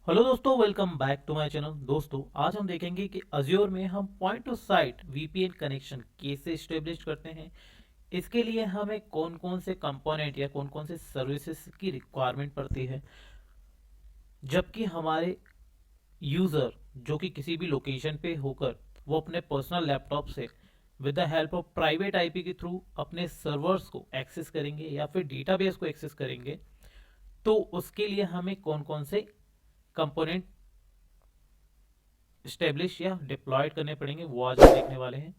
Hello दोस्तों, welcome back to my channel. दोस्तों, आज हम देखेंगे कि अज्योर में हम point to site VPN connection कैसे इस्टेब्लिश करते हैं। इसके लिए हमें कौन कौन से कंपोनेंट या कौन कौन से सर्विसेज की रिक्वायरमेंट पड़ती है, जबकि हमारे यूज़र जो कि किसी भी लोकेशन पे होकर वो अपने पर्सनल लैपटॉप से with the help of private IP के थ्रू अपने सर्वर्स को एक्सेस करेंगे या फिर डेटाबेस को एक्सेस करेंगे, तो उसके लिए हमें कौन कौन से कंपोनेंट स्टेब्लिश या डिप्लॉयड करने पड़ेंगे, वो आज हम देखने वाले हैं।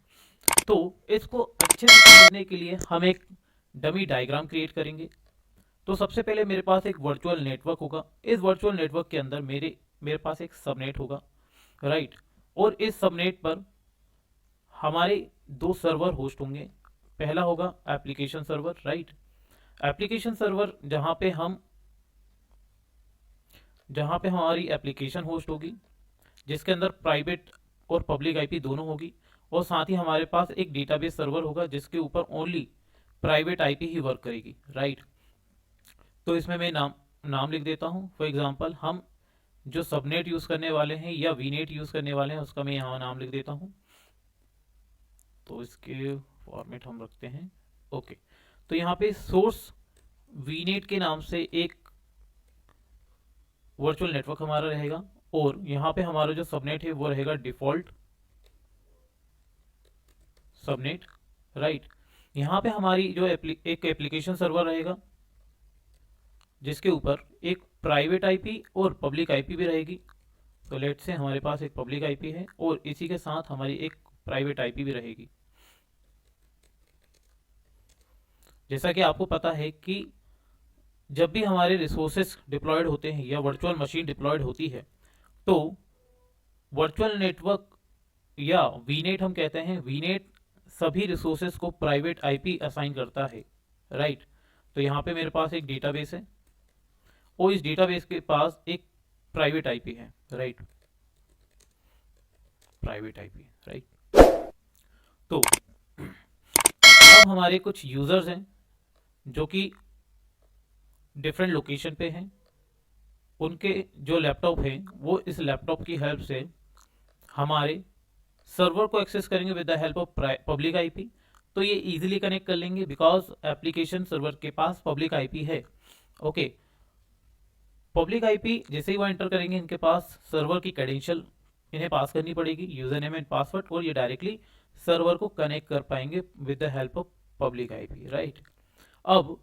तो इसको अच्छे से समझने के लिए हम एक डमी डायग्राम क्रिएट करेंगे। तो सबसे पहले मेरे पास एक वर्चुअल नेटवर्क होगा। इस वर्चुअल नेटवर्क के अंदर मेरे मेरे पास एक सबनेट होगा, राइट। और इस सबनेट पर हमारे दो सर्वर होस्ट होंगे। पहला होगा application server, right. Application server जहाँ पे हमारी एप्लीकेशन होस्ट होगी, जिसके अंदर प्राइवेट और पब्लिक आईपी दोनों होगी। और साथ ही हमारे पास एक डेटाबेस सर्वर होगा जिसके ऊपर ओनली प्राइवेट आईपी ही वर्क करेगी, राइट। तो इसमें मैं नाम लिख देता हूँ। फॉर एग्जांपल, हम जो सबनेट यूज करने वाले हैं या वीनेट यूज करने वाले हैं उसका मैं यहाँ नाम लिख देता हूँ। तो इसके फॉर्मेट हम रखते हैं ओके। तो यहाँ पे सोर्स वीनेट के नाम से एक वर्चुअल नेटवर्क हमारा रहेगा, और यहाँ पे हमारा जो सबनेट है वो रहेगा डिफॉल्ट सबनेट, राइट। यहाँ पे हमारी जो एक एप्लीकेशन सर्वर रहेगा जिसके ऊपर एक प्राइवेट आईपी और पब्लिक आईपी भी रहेगी। तो लेट से हमारे पास एक पब्लिक आईपी है और इसी के साथ हमारी एक प्राइवेट आईपी भी रहेगी। जैसा कि आपको पता है कि जब भी हमारे रिसोर्सेस डिप्लॉयड होते हैं या वर्चुअल मशीन डिप्लॉयड होती है, तो वर्चुअल नेटवर्क या वीनेट हम कहते हैं, वीनेट सभी रिसोर्सेज को प्राइवेट आईपी असाइन करता है, राइट। तो यहाँ पे मेरे पास एक डेटाबेस है और इस डेटाबेस के पास एक प्राइवेट आईपी है, राइट। Private IP, right. तो अब हमारे कुछ यूजर्स हैं जो कि डिफरेंट लोकेशन पे हैं। उनके जो लैपटॉप हैं वो इस लैपटॉप की हेल्प से हमारे सर्वर को एक्सेस करेंगे with the help of public IP. तो ये इजीली कनेक्ट कर लेंगे बिकॉज एप्लीकेशन सर्वर के पास पब्लिक आईपी है, ओके। पब्लिक आईपी जैसे ही वो एंटर करेंगे, इनके पास सर्वर की क्रेडेंशियल इन्हें पास करनी पड़ेगी, यूजर नेम एंड पासवर्ड, और ये डायरेक्टली सर्वर को कनेक्ट कर पाएंगे with the help of public IP, right. अब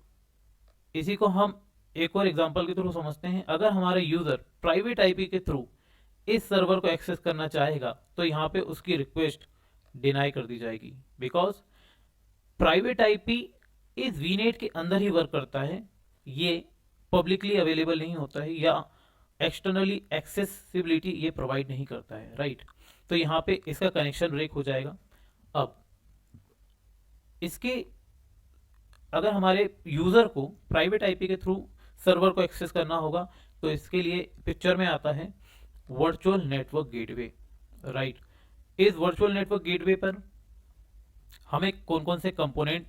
इसी को हम एक और एग्जांपल के थ्रू समझते हैं। अगर हमारा यूजर प्राइवेट आईपी के थ्रू इस सर्वर को एक्सेस करना चाहेगा, तो यहाँ पे उसकी रिक्वेस्ट डिनाई कर दी जाएगी बिकॉज प्राइवेट आईपी इस वीनेट के अंदर ही वर्क करता है, ये पब्लिकली अवेलेबल नहीं होता है या एक्सटर्नली एक्सेसिबिलिटी ये प्रोवाइड नहीं करता है, राइट। तो यहाँ पे इसका कनेक्शन ब्रेक हो जाएगा। अब इसके अगर हमारे यूजर को प्राइवेट आईपी के थ्रू सर्वर को एक्सेस करना होगा, तो इसके लिए पिक्चर में आता है वर्चुअल नेटवर्क गेटवे, राइट। इस वर्चुअल नेटवर्क गेटवे पर हमें कौन कौन से कंपोनेंट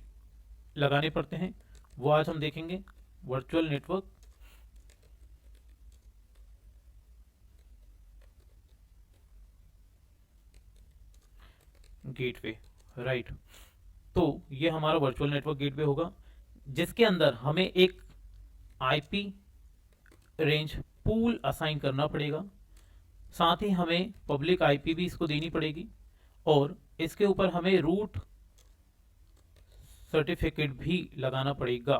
लगाने पड़ते हैं वो आज हम देखेंगे। Virtual network gateway, right. तो ये हमारा वर्चुअल नेटवर्क गेटवे होगा जिसके अंदर हमें एक आईपी रेंज पूल असाइन करना पड़ेगा। साथ ही हमें पब्लिक आईपी भी इसको देनी पड़ेगी और इसके ऊपर हमें रूट सर्टिफिकेट भी लगाना पड़ेगा।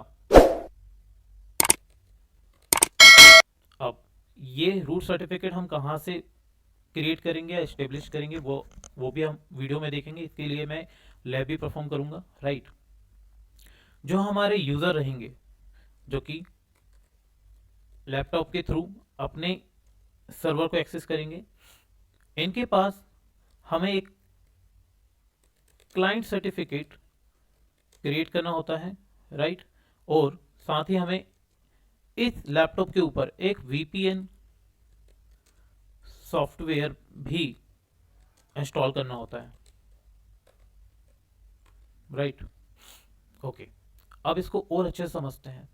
अब ये रूट सर्टिफिकेट हम कहाँ से क्रिएट करेंगे या इस्टेब्लिश करेंगे, वो भी हम वीडियो में देखेंगे। इसके लिए मैं लैब भी परफॉर्म करूंगा, राइट। जो हमारे यूजर रहेंगे जो कि लैपटॉप के थ्रू अपने सर्वर को एक्सेस करेंगे, इनके पास हमें एक क्लाइंट सर्टिफिकेट क्रिएट करना होता है, राइट। और साथ ही हमें इस लैपटॉप के ऊपर एक वीपीएन सॉफ्टवेयर भी इंस्टॉल करना होता है, राइट। ओके, अब इसको और अच्छे से समझते हैं,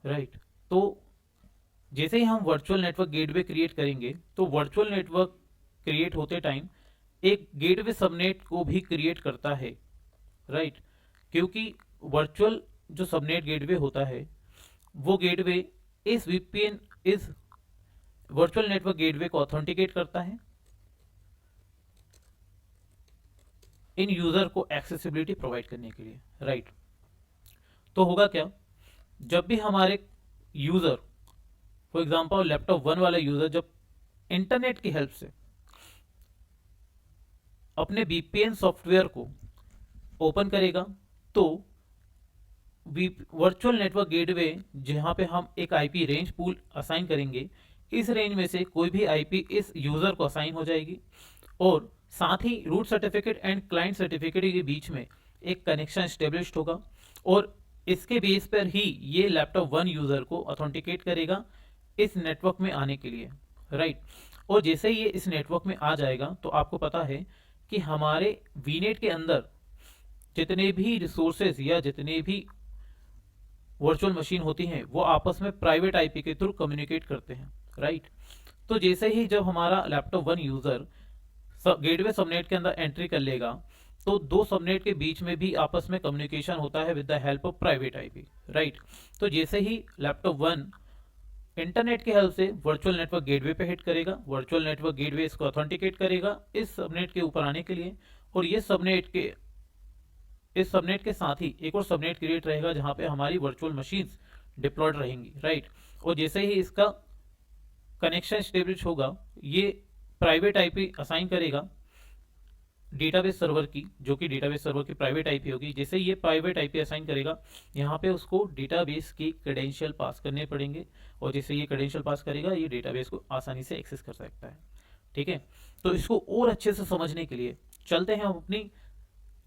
राइट। तो जैसे ही हम वर्चुअल नेटवर्क गेटवे क्रिएट करेंगे तो वर्चुअल नेटवर्क क्रिएट होते टाइम एक गेटवे सबनेट को भी क्रिएट करता है, राइट। क्योंकि वर्चुअल जो सबनेट गेटवे होता है वो गेटवे इस वीपीएन इस वर्चुअल नेटवर्क गेटवे को ऑथेंटिकेट करता है, इन यूजर को एक्सेसिबिलिटी प्रोवाइड करने के लिए, राइट। तो होगा क्या, जब भी हमारे यूजर फॉर एग्जांपल लैपटॉप 1 वाला यूजर जब इंटरनेट की हेल्प से अपने वीपीएन सॉफ्टवेयर को ओपन करेगा तो वर्चुअल नेटवर्क गेटवे जहां पे हम एक आईपी रेंज पूल असाइन करेंगे, इस रेंज में से कोई भी आईपी इस यूजर को असाइन हो जाएगी और साथ ही root certificate and client certificate के बीच में एक कनेक्शन स्टेब्लिश होगा और इसके बेस पर ही ये लैपटॉप 1 यूजर को ऑथेंटिकेट करेगा इस नेटवर्क में आने के लिए, राइट। और जैसे ही ये इस नेटवर्क में आ जाएगा तो आपको पता है कि हमारे वीनेट के अंदर जितने भी रिसोर्सेज या जितने भी वर्चुअल मशीन होती हैं वो आपस में प्राइवेट आईपी के थ्रू कम्युनिकेट करते हैं, राइट। तो जैसे ही जब हमारा लैपटॉप 1 यूजर गेटवे सबनेट के अंदर एंट्री कर लेगा तो दो सबनेट के बीच में भी आपस में कम्युनिकेशन होता है with the help of private IP, right. तो जैसे ही लैपटॉप 1 इंटरनेट की हेल्प से वर्चुअल नेटवर्क गेटवे पे हिट करेगा, वर्चुअल नेटवर्क गेटवे इसको ऑथेंटिकेट करेगा इस सबनेट के ऊपर आने के लिए और ये इस सबनेट के साथ ही एक और सबनेट क्रिएट रहेगा जहां पे हमारी वर्चुअल मशीन्स डिप्लॉयड रहेंगी, राइट। और जैसे ही इसका कनेक्शन स्टेब्लिश होगा ये प्राइवेट आईपी असाइन करेगा डेटाबेस सर्वर की, जो कि डेटाबेस सर्वर की प्राइवेट आईपी होगी। जैसे ये प्राइवेट आईपी असाइन करेगा यहाँ पे उसको डेटाबेस की क्रेडेंशियल पास करने पड़ेंगे और जैसे ये क्रेडेंशियल पास करेगा ये डेटाबेस को आसानी से एक्सेस कर सकता है, ठीक है। तो इसको और अच्छे से समझने के लिए चलते हैं हम अपनी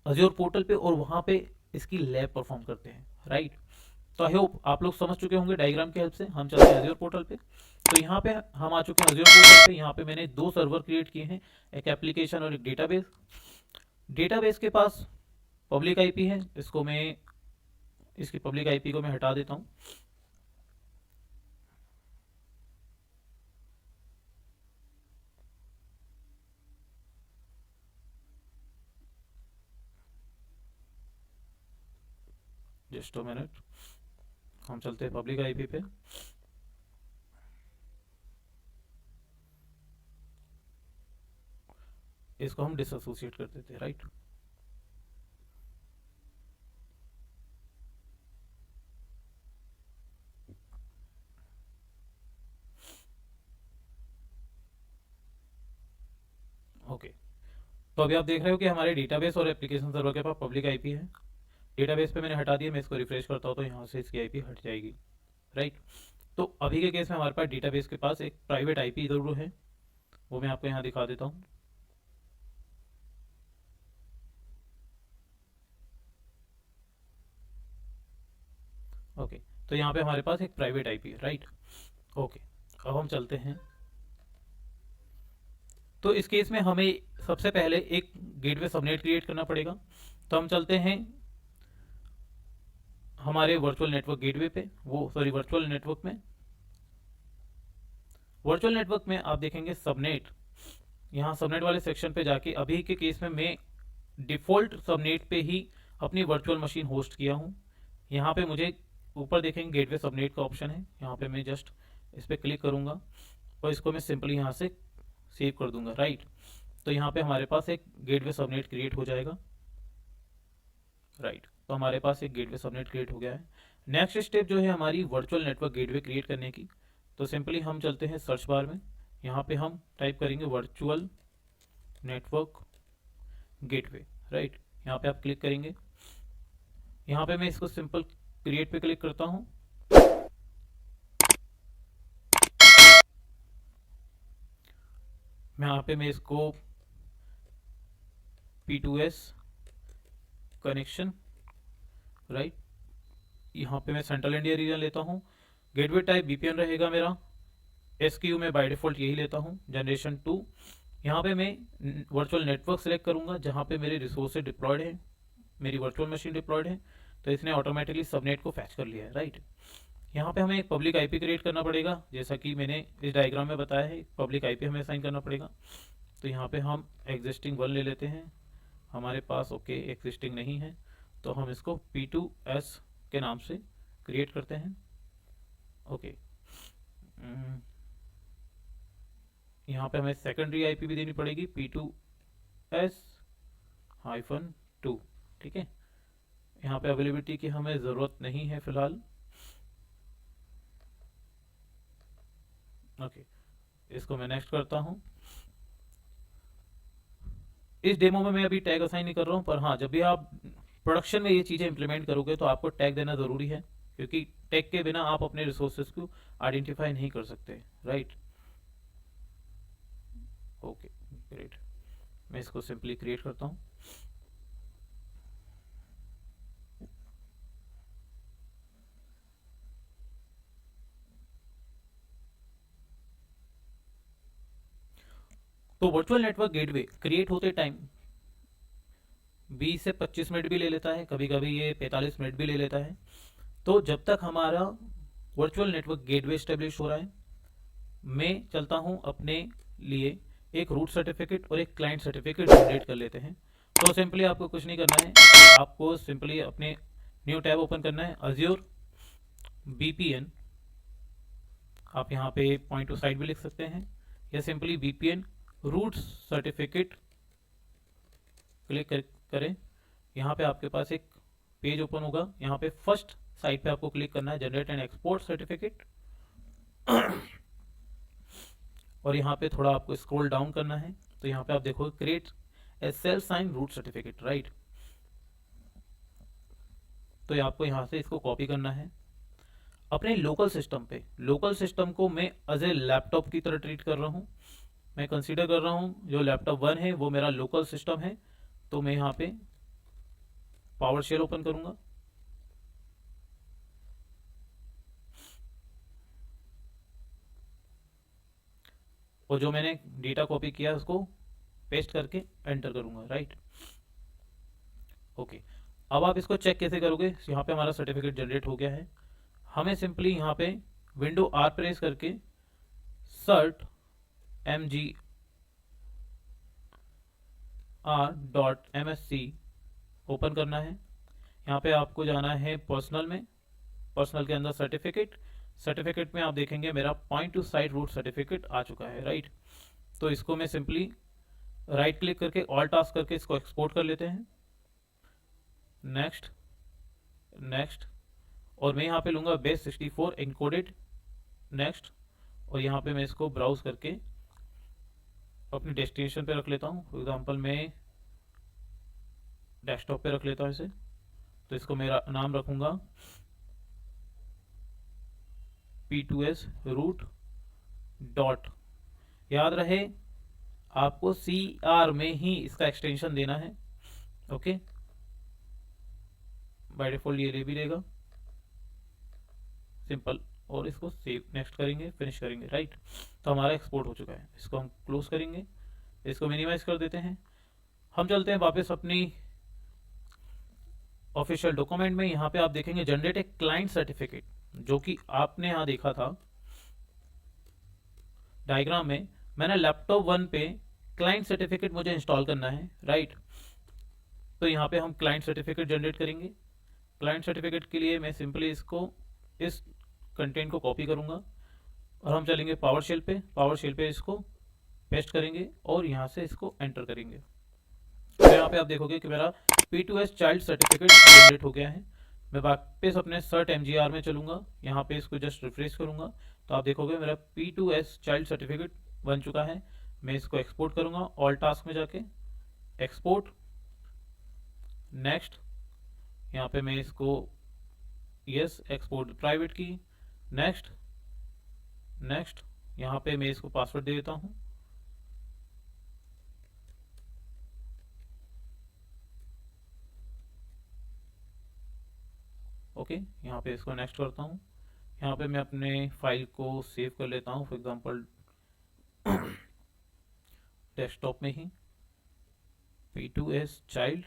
अज्योर पोर्टल पे और वहां पे इसकी लैब परफॉर्म करते हैं, राइट। तो आई होप आप लोग समझ चुके होंगे डायग्राम की हेल्प से। हम चलते हैं अज्योर पोर्टल पे। तो यहाँ पे हम आ चुके हैं अज्योर पोर्टल पे। यहाँ पे मैंने 2 सर्वर क्रिएट किए हैं, एक एप्लीकेशन और एक डेटाबेस। डेटाबेस के पास पब्लिक आईपी है, इसकी पब्लिक आईपी को मैं हटा देता हूँ। जस्ट अ मिनट, हम चलते हैं पब्लिक आईपी पे। इसको हम डिसएसोसिएट कर देते हैं, राइट। ओके, तो अभी आप देख रहे हो कि हमारे डेटाबेस और एप्लीकेशन सर्वर के पास पब्लिक आईपी है। डेटाबेस पे मैंने हटा दिया, मैं इसको रिफ्रेश करता हूँ तो यहाँ से इसकी आईपी हट जाएगी, राइट। तो अभी के केस में हमारे पास डेटाबेस के पास एक प्राइवेट आईपी जरूर है, वो मैं आपको यहाँ दिखा देता हूँ। ओके, तो यहाँ पे हमारे पास एक प्राइवेट आईपी है, राइट। ओके, अब हम चलते हैं। तो इस केस में हमें सबसे पहले एक गेटवे सबनेट क्रिएट करना पड़ेगा। तो हम चलते हैं हमारे वर्चुअल नेटवर्क गेटवे पे, वर्चुअल नेटवर्क में। वर्चुअल नेटवर्क में आप देखेंगे सबनेट, यहाँ सबनेट वाले सेक्शन पे जाके अभी के केस में मैं डिफॉल्ट सबनेट पे ही अपनी वर्चुअल मशीन होस्ट किया हूँ। यहाँ पे मुझे ऊपर देखेंगे गेटवे सबनेट का ऑप्शन है, यहाँ पे मैं जस्ट इस पर क्लिक करूँगा और इसको मैं सिंपली यहाँ से सेव कर दूंगा, राइट। तो यहाँ पे हमारे पास एक गेटवे सबनेट क्रिएट हो जाएगा, राइट। तो हमारे पास एक गेटवे सबनेट क्रिएट हो गया है। नेक्स्ट स्टेप जो है हमारी वर्चुअल नेटवर्क गेटवे क्रिएट करने की। तो सिंपली हम चलते हैं सर्च बार में, यहाँ पे हम टाइप करेंगे वर्चुअल नेटवर्क गेटवे, राइट। यहाँ पे आप क्लिक करेंगे, यहाँ पे मैं इसको सिंपल क्रिएट पे क्लिक करता हूँ। यहाँ पे मैं इसको P2S कनेक्शन, राइट। यहाँ पे मैं सेंट्रल इंडिया रीजन लेता हूँ। गेटवे टाइप VPN रहेगा मेरा, SKU में बाय डिफॉल्ट यही लेता हूँ, जनरेशन 2। यहाँ पे मैं वर्चुअल नेटवर्क सेलेक्ट करूँगा जहाँ पे मेरे रिसोर्सेज डिप्लॉयड है, मेरी वर्चुअल मशीन डिप्लॉयड है। तो इसने ऑटोमेटिकली सबनेट को फैच कर लिया है, राइट। यहाँ पे हमें एक पब्लिक आईपी क्रिएट करना पड़ेगा, जैसा कि मैंने इस डायग्राम में बताया है, पब्लिक आईपी हमें असाइन करना पड़ेगा। तो यहाँ पे हम एग्जिस्टिंग 1 ले लेते हैं, हमारे पास ओके एग्जिस्टिंग नहीं है, तो हम इसको P2S के नाम से क्रिएट करते हैं। ओके, यहाँ पे हमें सेकेंडरी आईपी भी देनी पड़ेगी P2S-2, ठीक है। यहाँ पे अवेलेबिलिटी की हमें ज़रूरत नहीं है फिलहाल। ओके, इसको मैं नेक्स्ट करता हूँ। इस डेमो में मैं अभी टैग असाइन नहीं कर रहा हूँ, पर हाँ, जब भी आप प्रोडक्शन में ये चीज़ें इंप्लीमेंट करोगे तो आपको टैग देना ज़रूरी है, क्योंकि टैग के बिना आप अपने रिसोर्सेज को आइडेंटिफाई नहीं कर सकते, राइट। ओके ग्रेट, मैं इसको सिंपली क्रिएट करता हूँ। तो वर्चुअल नेटवर्क गेटवे क्रिएट होते टाइम 20 से 25 मिनट भी ले लेता है, कभी कभी ये 45 मिनट भी ले लेता है। तो जब तक हमारा वर्चुअल नेटवर्क गेटवे स्टेब्लिश हो रहा है, मैं चलता हूँ अपने लिए एक रूट सर्टिफिकेट और एक क्लाइंट सर्टिफिकेट जनरेट कर लेते हैं। तो सिंपली आपको कुछ नहीं करना है, आपको सिंपली अपने न्यू टैब ओपन करना है, अज्योर VPN, आप यहाँ पे पॉइंट टू साइट भी लिख सकते हैं, या simply VPN root certificate click करें। यहाँ पे आपके पास एक पेज ओपन होगा, यहाँ पे फर्स्ट साइट पे आपको क्लिक करना है, जनरेट एंड एक्सपोर्ट सर्टिफिकेट, और यहाँ पे थोड़ा आपको स्क्रॉल डाउन करना है। तो यहाँ पे आप देखोगे create a self sign root certificate, right. तो आपको यहाँ से इसको कॉपी करना है अपने लोकल सिस्टम पे। लोकल सिस्टम को मैं एज ए लैपटॉप की तरह ट्रीट कर रहा हूँ, मैं कंसीडर कर रहा हूँ जो लैपटॉप 1 है वो मेरा लोकल सिस्टम है। तो मैं यहाँ पे पावर शेल ओपन करूंगा, और जो मैंने डेटा कॉपी किया उसको पेस्ट करके एंटर करूंगा, राइट। ओके, अब आप इसको चेक कैसे करोगे। यहाँ पे हमारा सर्टिफिकेट जनरेट हो गया है, हमें सिंपली यहाँ पे विंडो R प्रेस करके cert mgr.msc ओपन करना है। यहाँ पे आपको जाना है पर्सनल में, पर्सनल के अंदर सर्टिफिकेट में आप देखेंगे मेरा point to site root certificate आ चुका है, राइट। तो इसको मैं सिंपली राइट क्लिक करके ऑल टास्क करके इसको एक्सपोर्ट कर लेते हैं, नेक्स्ट नेक्स्ट, और मैं यहाँ पे लूँगा बेस 64 एनकोडेड, नेक्स्ट, और यहाँ पे मैं इसको ब्राउज करके अपने डेस्टिनेशन पे रख लेता हूँ। फॉर एग्जांपल मैं डेस्कटॉप पे रख लेता हूँ इसे, तो इसको मेरा नाम रखूँगा P2S रूट डॉट, याद रहे आपको CR में ही इसका एक्सटेंशन देना है, ओके। बाय डिफॉल्ट ये ले भी देगा, सिंपल, और इसको सेव नेक्स्ट करेंगे, फिनिश करेंगे, राइट। तो हमारा एक्सपोर्ट हो चुका है, इसको हम क्लोज करेंगे, इसको मिनिमाइज कर देते हैं। हम चलते हैं वापस अपनी ऑफिशियल डॉक्यूमेंट में। यहाँ पे आप देखेंगे जनरेट ए क्लाइंट सर्टिफिकेट, जो कि आपने यहाँ देखा था डायग्राम में, मैंने लैपटॉप 1 पे क्लाइंट सर्टिफिकेट मुझे इंस्टॉल करना है, राइट। तो यहाँ पे हम क्लाइंट सर्टिफिकेट जनरेट करेंगे। क्लाइंट सर्टिफिकेट के लिए मैं सिंपली इसको इस कंटेंट को कॉपी करूंगा और हम चलेंगे पावर शेल पे इसको पेस्ट करेंगे और यहाँ से इसको एंटर करेंगे। तो यहाँ पे आप देखोगे कि मेरा P2S चाइल्ड सर्टिफिकेट जनरेट हो गया है। मैं वापस अपने सर्ट MGR में चलूंगा, यहाँ पे इसको जस्ट रिफ्रेश करूंगा, तो आप देखोगे मेरा P2S चाइल्ड सर्टिफिकेट बन चुका है। मैं इसको एक्सपोर्ट करूंगा, ऑल टास्क में जाके एक्सपोर्ट, नेक्स्ट, यहाँ पे मैं इसको यस एक्सपोर्ट प्राइवेट की, नेक्स्ट नेक्स्ट, यहाँ पे मैं इसको पासवर्ड दे देता हूँ, ओके। यहाँ पे इसको नेक्स्ट करता हूँ, यहाँ पे मैं अपने फाइल को सेव कर लेता हूँ, फॉर एग्जांपल डेस्कटॉप में ही P2S चाइल्ड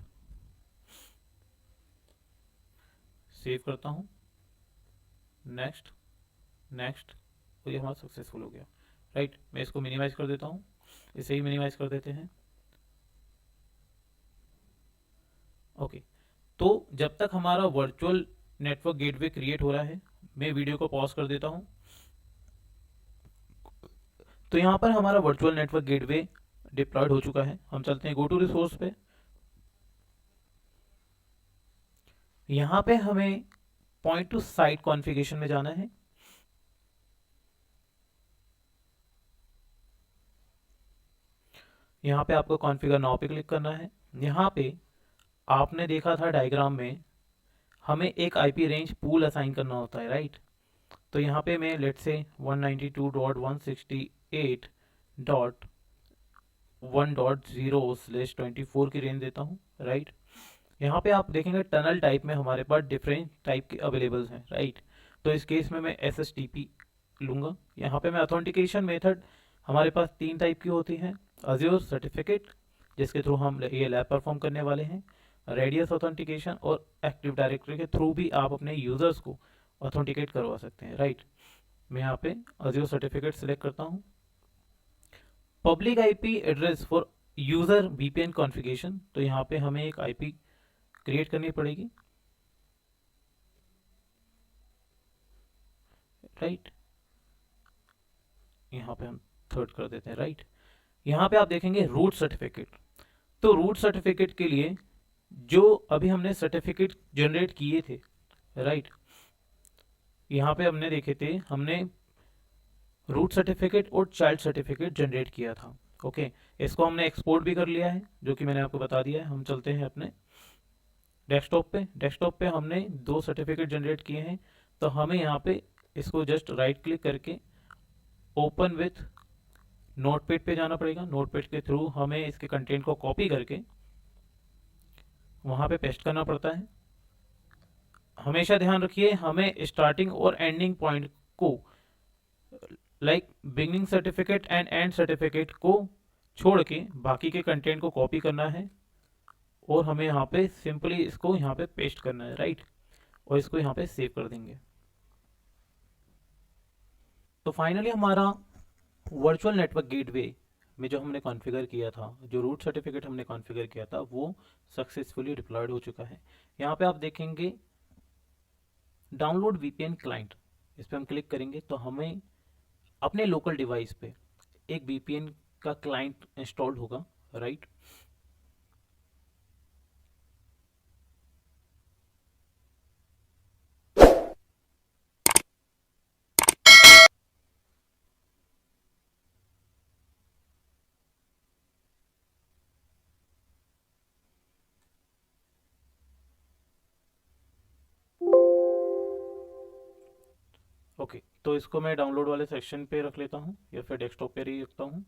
सेव करता हूँ, नेक्स्ट नेक्स्ट, तो ये हमारा सक्सेसफुल हो गया, राइट। मैं इसको मिनिमाइज कर देता हूँ, इसे ही मिनिमाइज कर देते हैं। ओके, तो जब तक हमारा वर्चुअल नेटवर्क गेटवे क्रिएट हो रहा है, मैं वीडियो को पॉज कर देता हूँ। तो यहाँ पर हमारा वर्चुअल नेटवर्क गेटवे डिप्लॉयड हो चुका है। हम चलते हैं गो टू रिसोर्स पे। यहाँ पे हमें पॉइंट टू साइट कॉन्फ़िगरेशन में जाना है। यहाँ पे आपको कॉन्फ़िगर नाउ पे क्लिक करना है। यहाँ पे आपने देखा था डायग्राम में हमें एक आईपी रेंज पूल असाइन करना होता है, राइट। तो यहाँ पे मैं लेट से 192.168.1.0/24 की रेंज देता हूँ, राइट। यहाँ पे आप देखेंगे टनल टाइप में हमारे पास डिफरेंट टाइप के अवेलेबल हैं, राइट। तो इस केस में मैं SSTP लूँगा। यहाँ पे मैं ऑथेंटिकेशन मेथड, हमारे पास 3 टाइप की होती हैं। अज्योर सर्टिफिकेट, जिसके थ्रू हम ये लैब परफॉर्म करने वाले हैं, रेडियस ऑथेंटिकेशन, और एक्टिव डायरेक्टरी के थ्रू भी आप अपने यूजर्स को ऑथेंटिकेट करवा सकते हैं, राइट। मैं यहाँ पे अज्योर सर्टिफिकेट सिलेक्ट करता हूँ। Public IP address for user VPN configuration, तो यहाँ पे हमें एक आईपी क्रिएट करनी पड़ेगी, राइट। यहाँ पे हम थर्ड कर देते हैं, राइट। यहाँ पे आप देखेंगे रूट सर्टिफिकेट। तो रूट सर्टिफिकेट के लिए जो अभी हमने सर्टिफिकेट जनरेट किए थे, राइट, यहाँ पे हमने देखे थे, हमने रूट सर्टिफिकेट और चाइल्ड सर्टिफिकेट जनरेट किया था। ओके, इसको हमने एक्सपोर्ट भी कर लिया है, जो कि मैंने आपको बता दिया है। हम चलते हैं अपने डेस्कटॉप पे। डेस्कटॉप पे हमने 2 सर्टिफिकेट जनरेट किए हैं। तो हमें यहाँ पे इसको जस्ट राइट क्लिक करके ओपन विथ नोटपैड पे जाना पड़ेगा। नोटपैड के थ्रू हमें इसके कंटेंट को कॉपी करके वहाँ पे पेस्ट करना पड़ता है। हमेशा ध्यान रखिए, हमें स्टार्टिंग और एंडिंग पॉइंट को, like beginning certificate and and certificate को छोड़ के बाकी के कंटेंट को कॉपी करना है, और हमें यहाँ पे सिंपली इसको यहाँ पे पेस्ट करना है, राइट। और इसको यहाँ पे सेव कर देंगे। तो फाइनली हमारा वर्चुअल नेटवर्क गेटवे में जो हमने कॉन्फ़िगर किया था, जो रूट सर्टिफिकेट हमने कॉन्फ़िगर किया था, वो सक्सेसफुली डिप्लॉयड हो चुका है। यहाँ पे आप देखेंगे डाउनलोड VPN क्लाइंट, इस पर हम क्लिक करेंगे तो हमें अपने लोकल डिवाइस पे एक VPN का क्लाइंट इंस्टॉल्ड होगा, राइट। ओके, तो इसको मैं डाउनलोड वाले सेक्शन पे रख लेता हूँ, या फिर डेस्कटॉप पे ही रखता हूँ।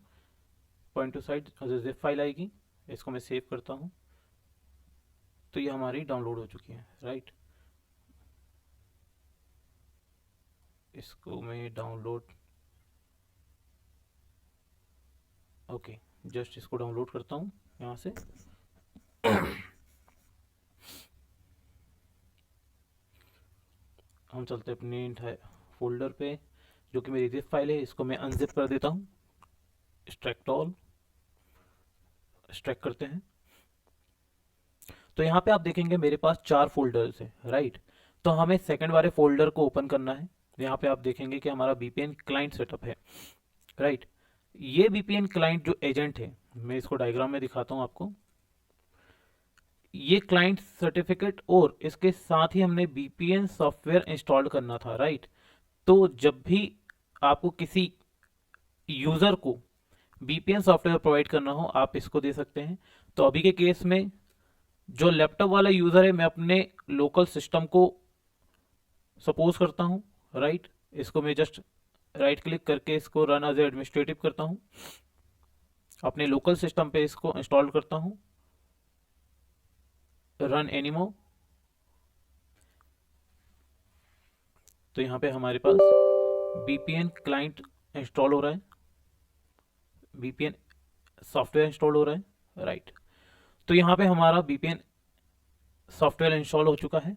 Point two side zip file आएगी, इसको मैं सेव करता हूँ। तो ये हमारी डाउनलोड हो चुकी है, राइट। इसको मैं डाउनलोड, ओके, जस्ट इसको डाउनलोड करता हूँ यहाँ से। हम चलते अपने फोल्डर पे, जो कि मेरी जिप फाइल है। इसको मैं अनजिप कर देता हूँ। एक्सट्रैक्ट ऑल, एक्सट्रैक्ट करते हैं। तो यहाँ पे आप देखेंगे मेरे पास 4 फोल्डर्स है, राइट। तो हमें सेकंड वाले फोल्डर को ओपन करना है। यहाँ पे आप देखेंगे कि हमारा VPN क्लाइंट सेटअप है, राइट। ये VPN क्लाइंट जो एजेंट है, मैं इसको डायग्राम में दिखाता हूँ आपको। ये क्लाइंट सर्टिफिकेट और इसके साथ ही हमने VPN सॉफ्टवेयर इंस्टॉल करना था, राइट। तो जब भी आपको किसी यूज़र को VPN सॉफ्टवेयर प्रोवाइड करना हो, आप इसको दे सकते हैं। तो अभी के केस में जो लैपटॉप वाला यूज़र है, मैं अपने लोकल सिस्टम को सपोज करता हूँ, राइट। इसको मैं जस्ट राइट क्लिक करके इसको रन एज एडमिनिस्ट्रेटिव करता हूँ। अपने लोकल सिस्टम पे इसको इंस्टॉल करता हूँ, रन एनीमो। तो यहाँ पे हमारे पास VPN क्लाइंट इंस्टॉल हो रहा है, VPN सॉफ्टवेयर इंस्टॉल हो रहा है, राइट। तो यहाँ पे हमारा VPN सॉफ्टवेयर इंस्टॉल हो चुका है।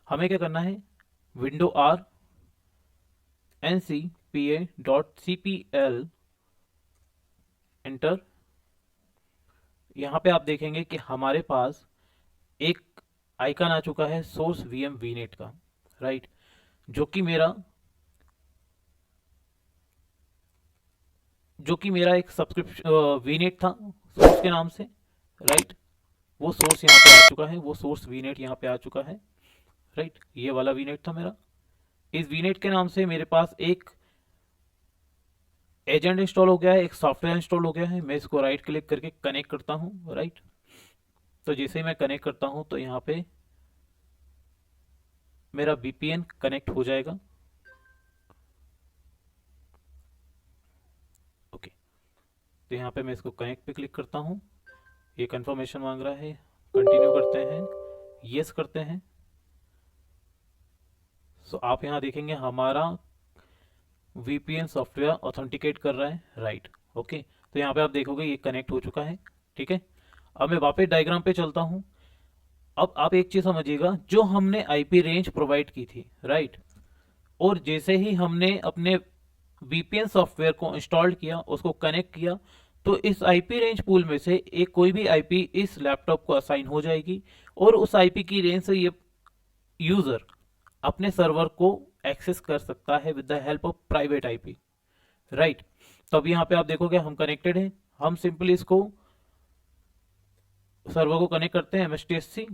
हमें क्या करना है, विंडो R, ncpa.cpl एंटर। यहाँ पे आप देखेंगे कि हमारे पास एक आइकन आ चुका है सोर्स वीएम वीनेट का, राइट, जो कि मेरा एक सब्सक्रिप्शन वीनेट था सोर्स के नाम से, राइट। वो सोर्स यहाँ पे आ चुका है, वो सोर्स वीनेट यहाँ पे आ चुका है, राइट। ये वाला वीनेट था मेरा। इस वीनेट के नाम से मेरे पास एक एजेंट इंस्टॉल हो गया है, एक सॉफ्टवेयर इंस्टॉल हो गया है। मैं इसको राइट क्लिक करके कनेक्ट करता हूँ, राइट। तो जैसे ही मैं कनेक्ट करता हूँ तो यहाँ पे मेरा VPN कनेक्ट हो जाएगा। ओके, तो यहाँ पे मैं इसको कनेक्ट पे क्लिक करता हूँ। ये कंफर्मेशन मांग रहा है, कंटिन्यू करते हैं, यस करते हैं। सो आप यहाँ देखेंगे हमारा VPN सॉफ्टवेयर ऑथेंटिकेट कर रहा है, राइट। ओके, तो यहाँ पे आप देखोगे ये कनेक्ट हो चुका है, ठीक है। अब मैं वापस डायग्राम पे चलता हूँ। अब आप एक चीज समझिएगा, जो हमने IP रेंज प्रोवाइड की थी, राइट, और जैसे ही हमने अपने VPN सॉफ्टवेयर को इंस्टॉल किया, उसको कनेक्ट किया, तो इस IP रेंज पूल में से एक कोई भी IP इस लैपटॉप को असाइन हो जाएगी और उस IP की रेंज से ये यूजर अपने सर्वर को एक्सेस कर सकता है with the help of private IP, right. तो अब यहाँ पे आप देखोगे हम कनेक्टेड हैं। हम सिंपली इसको सर्वर को कनेक्ट करते हैं MSTSC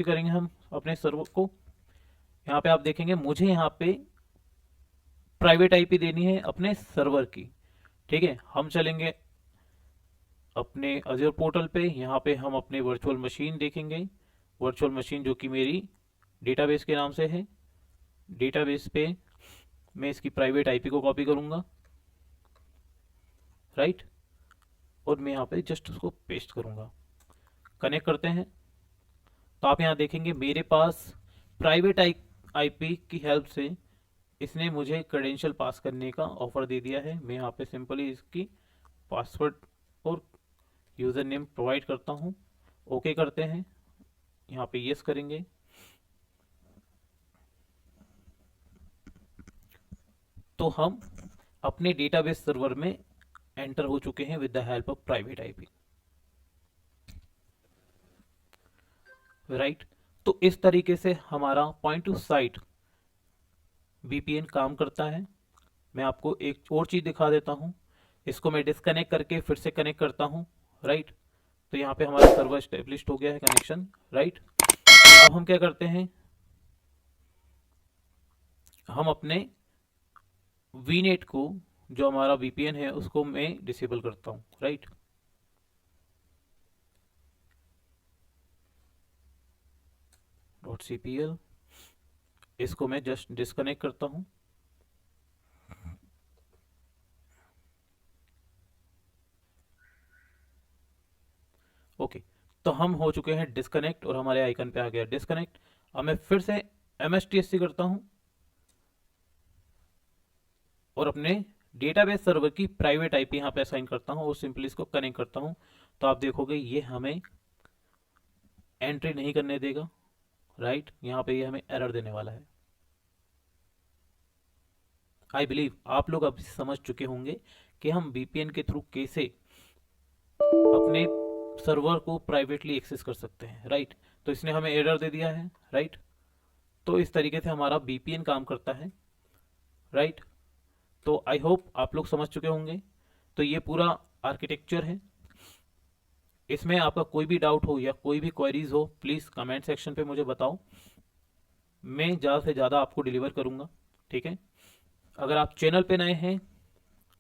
करेंगे हम अपने सर्वर को। यहाँ पे आप देखेंगे मुझे यहाँ पे प्राइवेट IP देनी है अपने सर्वर की, ठीक है। हम चलेंगे अपने अज़ूर पोर्टल पे। यहाँ पे हम अपने वर्चुअल मशीन देखेंगे, वर्चुअल मशीन जो कि मेरी डेटाबेस के नाम से है। डेटाबेस पे मैं इसकी प्राइवेट IP को कॉपी करूँगा, राइट, और मैं यहाँ पे जस्ट उसको पेस्ट करूँगा। कनेक्ट करते हैं तो आप यहाँ देखेंगे मेरे पास प्राइवेट IP की हेल्प से इसने मुझे क्रेडेंशियल पास करने का ऑफर दे दिया है। मैं यहाँ पे सिंपली इसकी पासवर्ड और यूज़र नेम प्रोवाइड करता हूँ। ओके करते हैं, यहाँ पे यस करेंगे। तो हम अपने डेटाबेस सर्वर में एंटर हो चुके हैं with the help of private IP, right. तो इस तरीके से हमारा पॉइंट टू साइट VPN काम करता है। मैं आपको एक और चीज दिखा देता हूं। इसको मैं डिस्कनेक्ट करके फिर से कनेक्ट करता हूं, राइट। तो यहाँ पे हमारा सर्वर स्टेब्लिश्ड हो गया है, कनेक्शन, राइट। अब हम क्या करते हैं, हम अपने VNet को, जो हमारा VPN है, उसको मैं डिसेबल करता हूं, राइट। .cpl, इसको मैं जस्ट डिस्कनेक्ट करता हूं। ओके, तो हम हो चुके हैं डिस्कनेक्ट और हमारे आइकन पे आ गया डिस्कनेक्ट। अब मैं फिर से MSTSC करता हूं और अपने डेटाबेस सर्वर की प्राइवेट IP यहाँ पे असाइन करता हूँ और सिंपली इसको कनेक्ट करता हूँ। तो आप देखोगे ये हमें एंट्री नहीं करने देगा, राइट। यहाँ पे ये हमें एरर देने वाला है। आई बिलीव आप लोग अब समझ चुके होंगे कि हम VPN के थ्रू कैसे अपने सर्वर को प्राइवेटली एक्सेस कर सकते हैं, राइट। तो इसने हमें एरर दे दिया है, राइट। तो इस तरीके से हमारा VPN काम करता है, राइट। तो आई होप आप लोग समझ चुके होंगे। तो ये पूरा आर्किटेक्चर है। इसमें आपका कोई भी डाउट हो या कोई भी क्वेरीज हो, प्लीज़ कमेंट सेक्शन पे मुझे बताओ। मैं ज़्यादा से ज़्यादा आपको डिलीवर करूँगा, ठीक है। अगर आप चैनल पे नए हैं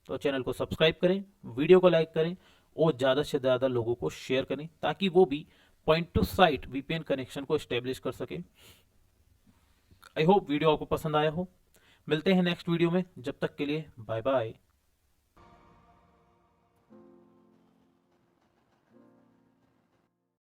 तो चैनल को सब्सक्राइब करें, वीडियो को लाइक करें और ज़्यादा से ज़्यादा लोगों को शेयर करें ताकि वो भी point to site VPN connection को एस्टेब्लिश कर सके। आई होप वीडियो आपको पसंद आया हो। मिलते हैं नेक्स्ट वीडियो में, जब तक के लिए बाय बाय।